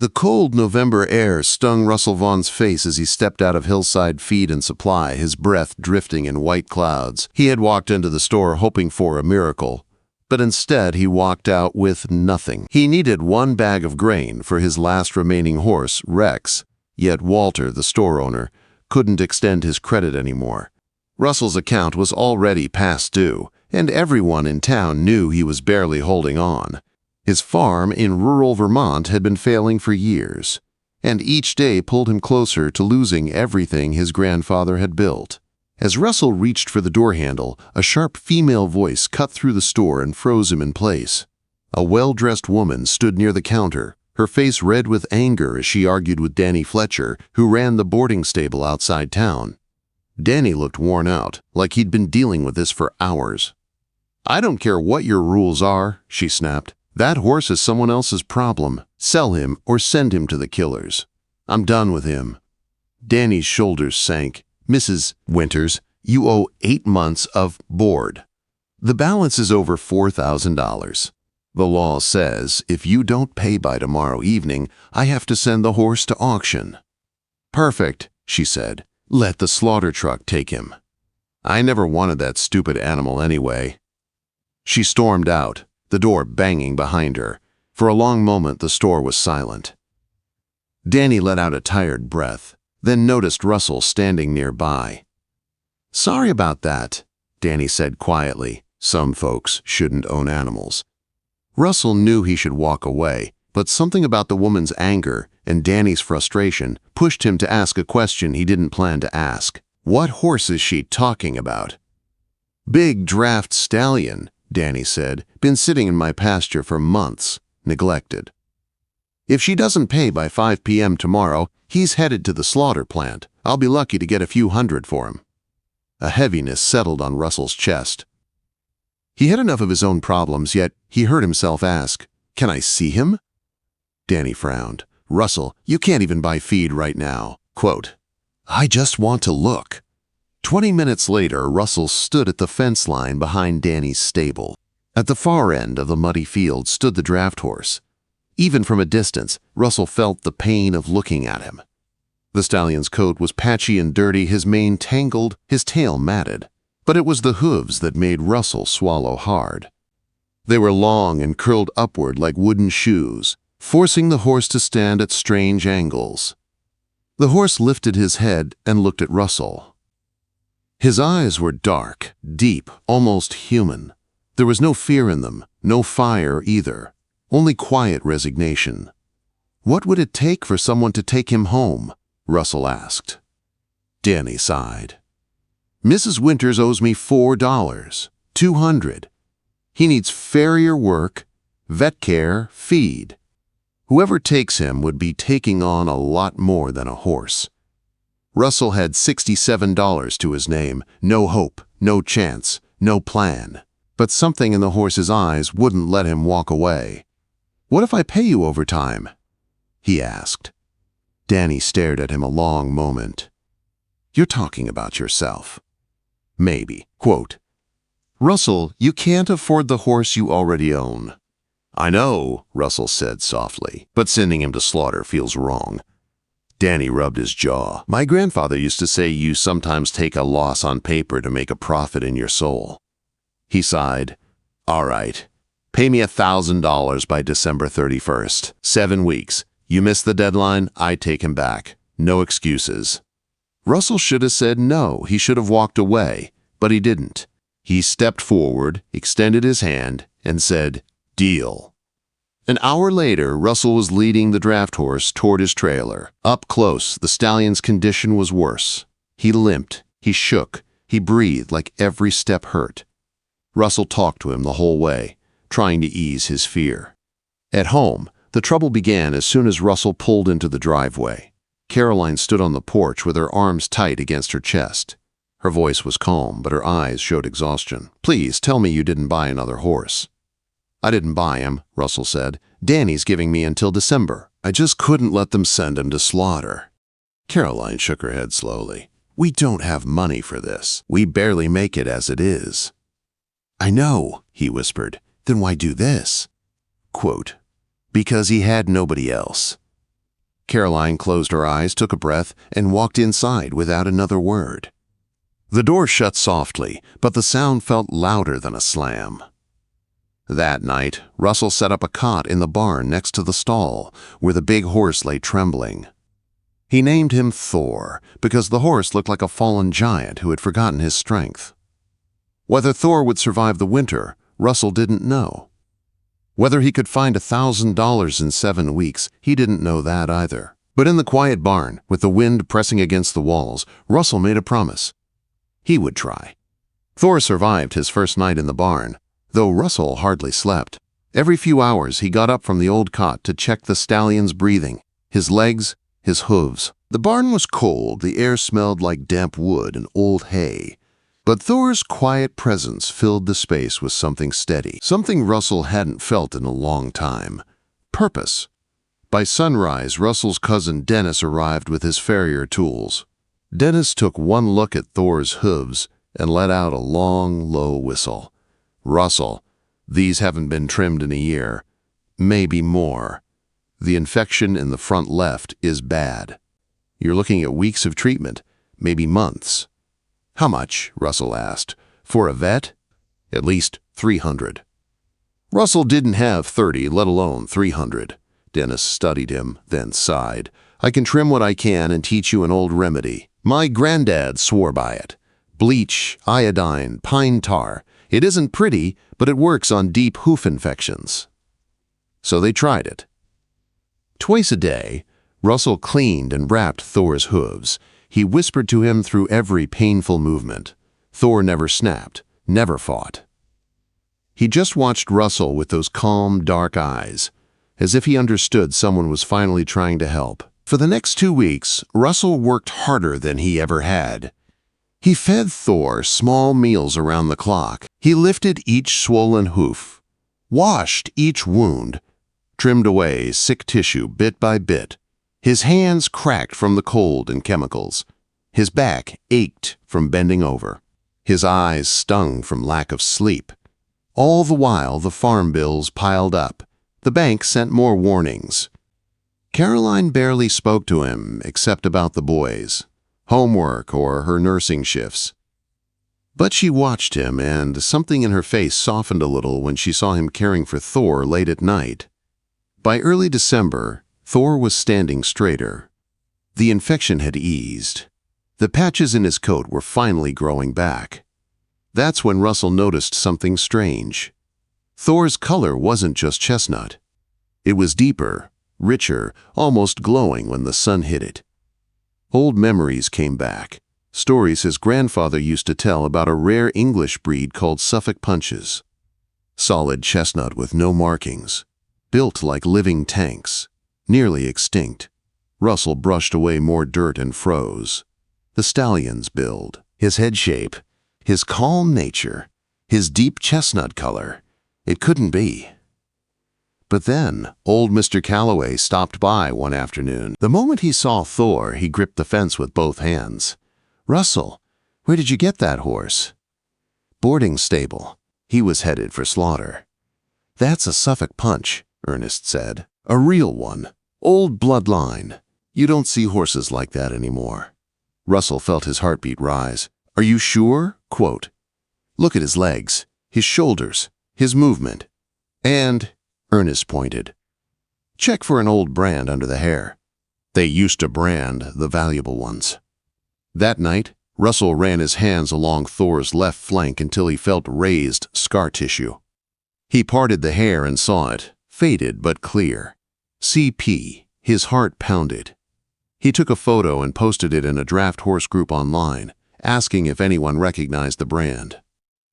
The cold November air stung Russell Vaughn's face as he stepped out of Hillside Feed and Supply, his breath drifting in white clouds. He had walked into the store hoping for a miracle, but instead he walked out with nothing. He needed 1 bag of grain for his last remaining horse, Rex, yet Walter, the store owner, couldn't extend his credit anymore. Russell's account was already past due, and everyone in town knew he was barely holding on. His farm in rural Vermont had been failing for years, and each day pulled him closer to losing everything his grandfather had built. As Russell reached for the door handle, a sharp female voice cut through the store and froze him in place. A well-dressed woman stood near the counter, her face red with anger as she argued with Danny Fletcher, who ran the boarding stable outside town. Danny looked worn out, like he'd been dealing with this for hours. "I don't care what your rules are," she snapped. "That horse is someone else's problem. Sell him or send him to the killers. I'm done with him." Danny's shoulders sank. "Mrs. Winters, you owe 8 months of board. The balance is over $4,000. The law says if you don't pay by tomorrow evening, I have to send the horse to auction." "Perfect," she said. "Let the slaughter truck take him. I never wanted that stupid animal anyway." She stormed out, the door banging behind her. For a long moment, the store was silent. Danny let out a tired breath, then noticed Russell standing nearby. "Sorry about that," Danny said quietly. Some folks shouldn't own animals. Russell knew he should walk away, but something about the woman's anger and Danny's frustration pushed him to ask a question he didn't plan to ask. "What horse is she talking about?" "Big draft stallion," Danny said. "Been sitting in my pasture for months, neglected. If she doesn't pay by 5 p.m. tomorrow, he's headed to the slaughter plant. I'll be lucky to get a few hundred for him." A heaviness settled on Russell's chest. He had enough of his own problems, yet he heard himself ask, "Can I see him?" Danny frowned. "Russell, you can't even buy feed right now." Quote, "I just want to look." 20 minutes later, Russell stood at the fence line behind Danny's stable. At the far end of the muddy field stood the draft horse. Even from a distance, Russell felt the pain of looking at him. The stallion's coat was patchy and dirty, his mane tangled, his tail matted. But it was the hooves that made Russell swallow hard. They were long and curled upward like wooden shoes, forcing the horse to stand at strange angles. The horse lifted his head and looked at Russell. His eyes were dark, deep, almost human. There was no fear in them, no fire either, only quiet resignation. "What would it take for someone to take him home?" Russell asked. Danny sighed. "Mrs. Winters owes me $4, $200. He needs farrier work, vet care, feed. Whoever takes him would be taking on a lot more than a horse." Russell had $67 to his name, no hope, no chance, no plan. But something in the horse's eyes wouldn't let him walk away. "What if I pay you overtime?" he asked. Danny stared at him a long moment. "You're talking about yourself." "Maybe." Quote, "Russell, you can't afford the horse you already own." "I know," Russell said softly, "but sending him to slaughter feels wrong." Danny rubbed his jaw. "My grandfather used to say you sometimes take a loss on paper to make a profit in your soul." He sighed. "All right, pay me $1,000 by December 31st. 7 weeks. You miss the deadline, I take him back. No excuses." Russell should have said no. He should have walked away, but he didn't. He stepped forward, extended his hand, and said, "Deal." An hour later, Russell was leading the draft horse toward his trailer. Up close, the stallion's condition was worse. He limped, he shook, he breathed like every step hurt. Russell talked to him the whole way, trying to ease his fear. At home, the trouble began as soon as Russell pulled into the driveway. Caroline stood on the porch with her arms tight against her chest. Her voice was calm, but her eyes showed exhaustion. "Please tell me you didn't buy another horse." "I didn't buy him," Russell said. "Danny's giving me until December. I just couldn't let them send him to slaughter." Caroline shook her head slowly. "We don't have money for this. We barely make it as it is." "I know," he whispered. "Then why do this?" Quote, "Because he had nobody else." Caroline closed her eyes, took a breath, and walked inside without another word. The door shut softly, but the sound felt louder than a slam. That night, Russell set up a cot in the barn next to the stall, where the big horse lay trembling. He named him Thor, because the horse looked like a fallen giant who had forgotten his strength. Whether Thor would survive the winter, Russell didn't know. Whether he could find $1,000 in 7 weeks, he didn't know that either. But in the quiet barn, with the wind pressing against the walls, Russell made a promise. He would try. Thor survived his first night in the barn, though Russell hardly slept. Every few hours he got up from the old cot to check the stallion's breathing, his legs, his hooves. The barn was cold, the air smelled like damp wood and old hay. But Thor's quiet presence filled the space with something steady, something Russell hadn't felt in a long time. Purpose. By sunrise, Russell's cousin Dennis arrived with his farrier tools. Dennis took one look at Thor's hooves and let out a long, low whistle. Russell, these haven't been trimmed in a year. Maybe more. The infection in the front left is bad. You're looking at weeks of treatment, maybe months. How much? Russell asked. For a vet? At least $300. Russell didn't have 30, let alone 300. Dennis studied him, then sighed. I can trim what I can and teach you an old remedy. My granddad swore by it. Bleach, iodine, pine tar. It isn't pretty, but it works on deep hoof infections. So they tried it. Twice a day, Russell cleaned and wrapped Thor's hooves. He whispered to him through every painful movement. Thor never snapped, never fought. He just watched Russell with those calm, dark eyes, as if he understood someone was finally trying to help. For the next 2 weeks, Russell worked harder than he ever had. He fed Thor small meals around the clock. He lifted each swollen hoof, washed each wound, trimmed away sick tissue bit by bit. His hands cracked from the cold and chemicals. His back ached from bending over. His eyes stung from lack of sleep. All the while, the farm bills piled up. The bank sent more warnings. Caroline barely spoke to him, except about the boys, homework or her nursing shifts. But she watched him, and something in her face softened a little when she saw him caring for Thor late at night. By early December, Thor was standing straighter. The infection had eased. The patches in his coat were finally growing back. That's when Russell noticed something strange. Thor's color wasn't just chestnut. It was deeper, richer, almost glowing when the sun hit it. Old memories came back, stories his grandfather used to tell about a rare English breed called Suffolk Punches. Solid chestnut with no markings, built like living tanks, nearly extinct. Russell brushed away more dirt and froze. The stallion's build, his head shape, his calm nature, his deep chestnut color. It couldn't be. But then, old Mr. Calloway stopped by one afternoon. The moment he saw Thor, he gripped the fence with both hands. Russell, where did you get that horse? Boarding stable. He was headed for slaughter. That's a Suffolk Punch, Ernest said. A real one. Old bloodline. You don't see horses like that anymore. Russell felt his heartbeat rise. Are you sure? Quote. Look at his legs, his shoulders, his movement. And, Ernest pointed, check for an old brand under the hair. They used to brand the valuable ones. That night, Russell ran his hands along Thor's left flank until he felt raised scar tissue. He parted the hair and saw it, faded but clear. CP, his heart pounded. He took a photo and posted it in a draft horse group online, asking if anyone recognized the brand.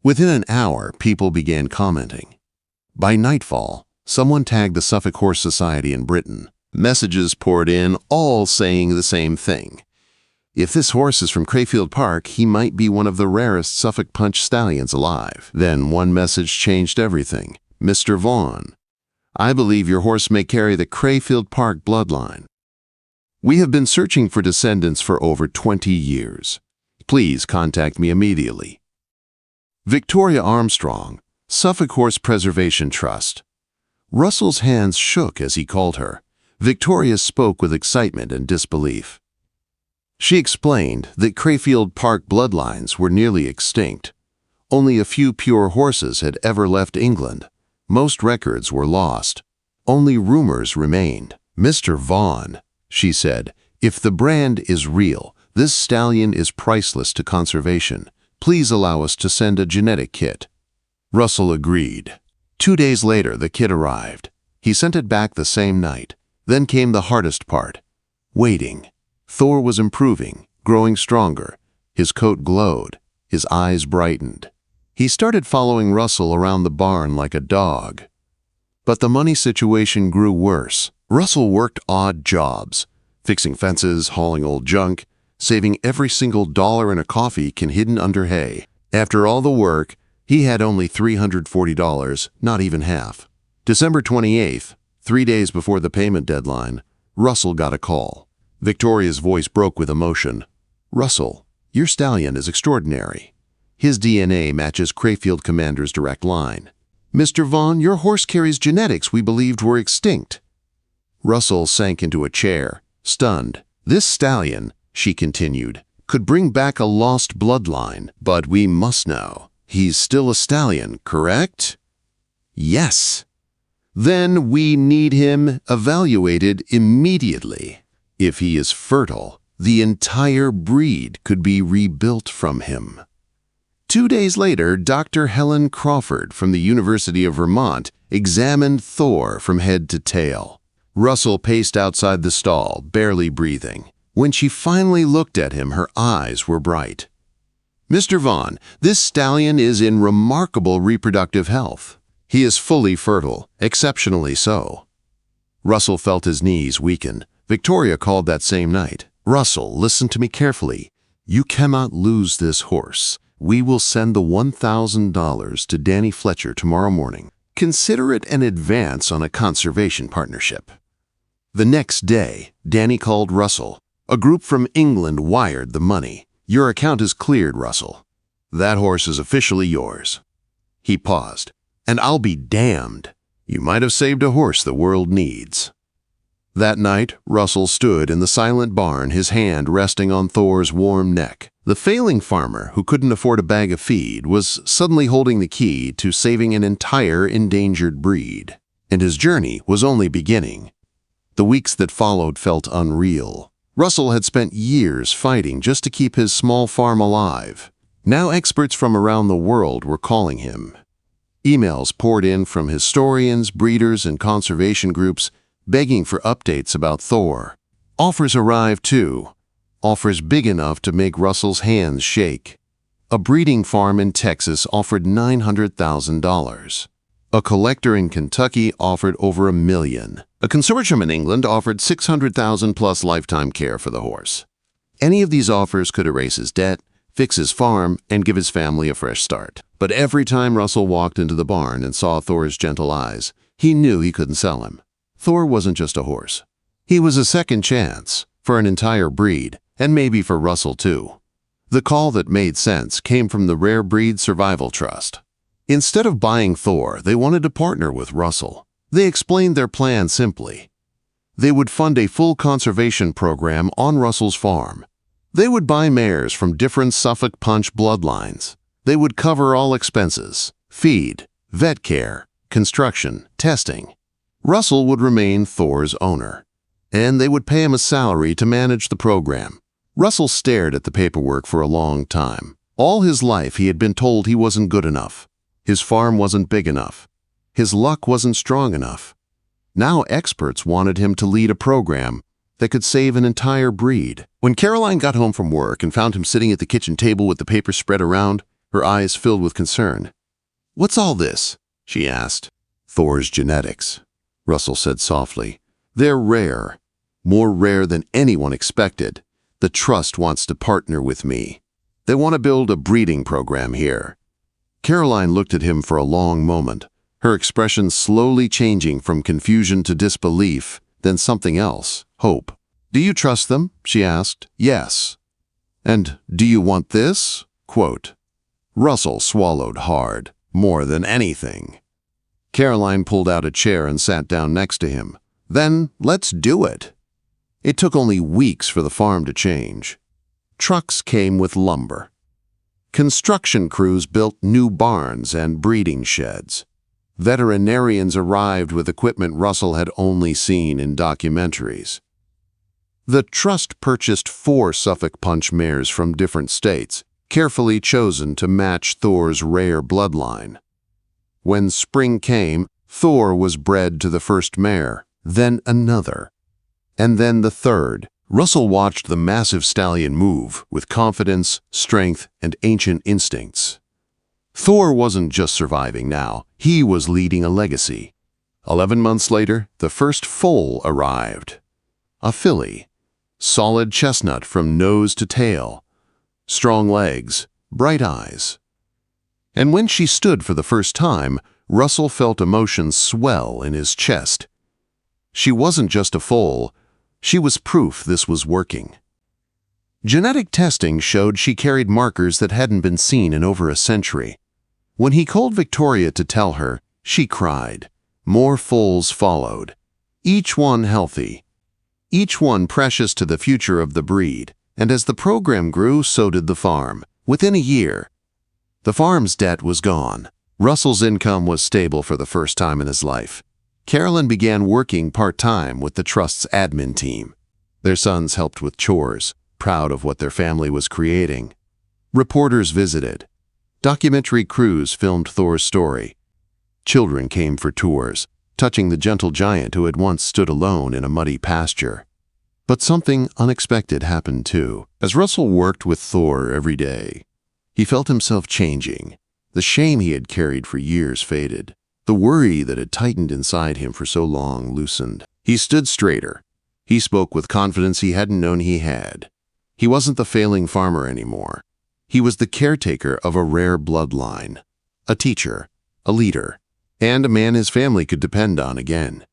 Within an hour, people began commenting. By nightfall, someone tagged the Suffolk Horse Society in Britain. Messages poured in, all saying the same thing. If this horse is from Crayfield Park, he might be one of the rarest Suffolk Punch stallions alive. Then one message changed everything. Mr. Vaughn, I believe your horse may carry the Crayfield Park bloodline. We have been searching for descendants for over 20 years. Please contact me immediately. Victoria Armstrong, Suffolk Horse Preservation Trust. Russell's hands shook as he called her. Victoria spoke with excitement and disbelief. She explained that Crayfield Park bloodlines were nearly extinct. Only a few pure horses had ever left England. Most records were lost. Only rumors remained. "Mr. Vaughn," she said, "if the brand is real, this stallion is priceless to conservation. Please allow us to send a genetic kit." Russell agreed. 2 days later, the kit arrived. He sent it back the same night. Then came the hardest part: waiting. Thor was improving, growing stronger. His coat glowed. His eyes brightened. He started following Russell around the barn like a dog. But the money situation grew worse. Russell worked odd jobs, fixing fences, hauling old junk, saving every single dollar in a coffee can hidden under hay. After all the work, he had only $340, not even half. December 28th, 3 days before the payment deadline, Russell got a call. Victoria's voice broke with emotion. "Russell, your stallion is extraordinary. His DNA matches Crayfield Commander's direct line. Mr. Vaughn, your horse carries genetics we believed were extinct." Russell sank into a chair, stunned. "This stallion," she continued, "could bring back a lost bloodline, but we must know. He's still a stallion, correct?" "Yes." "Then we need him evaluated immediately. If he is fertile, the entire breed could be rebuilt from him." 2 days later, Dr. Helen Crawford from the University of Vermont examined Thor from head to tail. Russell paced outside the stall, barely breathing. When she finally looked at him, her eyes were bright. "Mr. Vaughn, this stallion is in remarkable reproductive health. He is fully fertile, exceptionally so." Russell felt his knees weaken. Victoria called that same night. "Russell, listen to me carefully. You cannot lose this horse. We will send the $1,000 to Danny Fletcher tomorrow morning. Consider it an advance on a conservation partnership." The next day, Danny called Russell. "A group from England wired the money. Your account is cleared, Russell. That horse is officially yours." He paused. "And I'll be damned. You might have saved a horse the world needs." That night, Russell stood in the silent barn, his hand resting on Thor's warm neck. The failing farmer, who couldn't afford a bag of feed, was suddenly holding the key to saving an entire endangered breed. And his journey was only beginning. The weeks that followed felt unreal. Russell had spent years fighting just to keep his small farm alive. Now experts from around the world were calling him. Emails poured in from historians, breeders, and conservation groups, begging for updates about Thor. Offers arrived too. Offers big enough to make Russell's hands shake. A breeding farm in Texas offered $900,000. A collector in Kentucky offered over $1 million. A consortium in England offered $600,000 plus lifetime care for the horse. Any of these offers could erase his debt, fix his farm, and give his family a fresh start. But every time Russell walked into the barn and saw Thor's gentle eyes, he knew he couldn't sell him. Thor wasn't just a horse. He was a second chance for an entire breed, and maybe for Russell too. The call that made sense came from the Rare Breed Survival Trust. Instead of buying Thor, they wanted to partner with Russell. They explained their plan simply. They would fund a full conservation program on Russell's farm. They would buy mares from different Suffolk Punch bloodlines. They would cover all expenses: feed, vet care, construction, testing. Russell would remain Thor's owner, and they would pay him a salary to manage the program. Russell stared at the paperwork for a long time. All his life he had been told he wasn't good enough. His farm wasn't big enough. His luck wasn't strong enough. Now experts wanted him to lead a program that could save an entire breed. When Caroline got home from work and found him sitting at the kitchen table with the paper spread around, her eyes filled with concern. "What's all this?" she asked. "Thor's genetics," Russell said softly. "They're rare, more rare than anyone expected. The trust wants to partner with me. They want to build a breeding program here." Caroline looked at him for a long moment, her expression slowly changing from confusion to disbelief, then something else, hope. "Do you trust them?" she asked. "Yes." "And do you want this?" Quote. Russell swallowed hard, more than anything. Caroline pulled out a chair and sat down next to him. Then let's do it. It took only weeks for the farm to change. Trucks came with lumber. Construction crews built new barns and breeding sheds. Veterinarians arrived with equipment Russell had only seen in documentaries. The trust purchased 4 Suffolk Punch mares from different states, carefully chosen to match Thor's rare bloodline. When spring came, Thor was bred to the first mare, then another, and then the third. Russell watched the massive stallion move with confidence, strength, and ancient instincts. Thor wasn't just surviving now, he was leading a legacy. 11 months later, the first foal arrived. A filly, solid chestnut from nose to tail, strong legs, bright eyes. And when she stood for the first time, Russell felt emotions swell in his chest. She wasn't just a foal, she was proof this was working. Genetic testing showed she carried markers that hadn't been seen in over a century. When he called Victoria to tell her, she cried. More foals followed, each one healthy, each one precious to the future of the breed, and as the program grew, so did the farm. Within a year, the farm's debt was gone. Russell's income was stable for the first time in his life. Carolyn began working part-time with the trust's admin team. Their sons helped with chores, proud of what their family was creating. Reporters visited. Documentary crews filmed Thor's story. Children came for tours, touching the gentle giant who had once stood alone in a muddy pasture. But something unexpected happened too. As Russell worked with Thor every day, he felt himself changing. The shame he had carried for years faded. The worry that had tightened inside him for so long loosened. He stood straighter. He spoke with confidence he hadn't known he had. He wasn't the failing farmer anymore. He was the caretaker of a rare bloodline, a teacher, a leader, and a man his family could depend on again.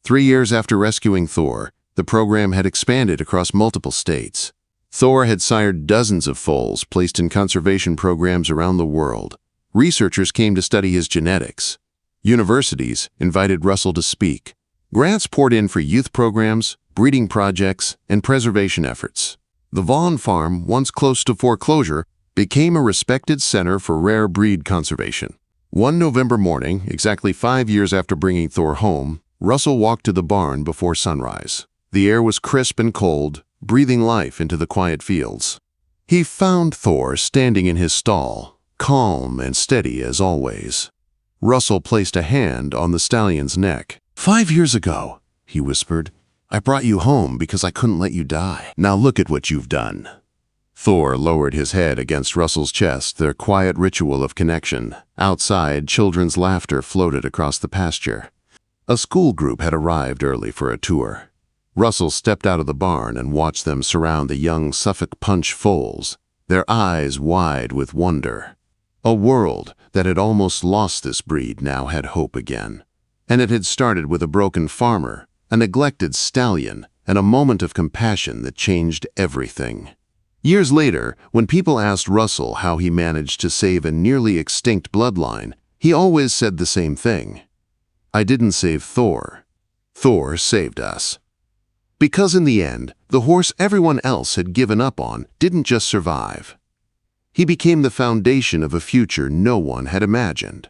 3 years after rescuing Thor, the program had expanded across multiple states. Thor had sired dozens of foals placed in conservation programs around the world. Researchers came to study his genetics. Universities invited Russell to speak. Grants poured in for youth programs, breeding projects, and preservation efforts. The Vaughn farm, once close to foreclosure, became a respected center for rare breed conservation. One November morning, exactly 5 years after bringing Thor home, Russell walked to the barn before sunrise. The air was crisp and cold, breathing life into the quiet fields. He found Thor standing in his stall, calm and steady as always. Russell placed a hand on the stallion's neck. 5 years ago, he whispered, I brought you home because I couldn't let you die. Now look at what you've done. Thor lowered his head against Russell's chest, their quiet ritual of connection. Outside, children's laughter floated across the pasture. A school group had arrived early for a tour. Russell stepped out of the barn and watched them surround the young Suffolk Punch foals, their eyes wide with wonder. A world that had almost lost this breed now had hope again. And it had started with a broken farmer, a neglected stallion, and a moment of compassion that changed everything. Years later, when people asked Russell how he managed to save a nearly extinct bloodline, he always said the same thing. I didn't save Thor. Thor saved us. Because in the end, the horse everyone else had given up on didn't just survive. He became the foundation of a future no one had imagined.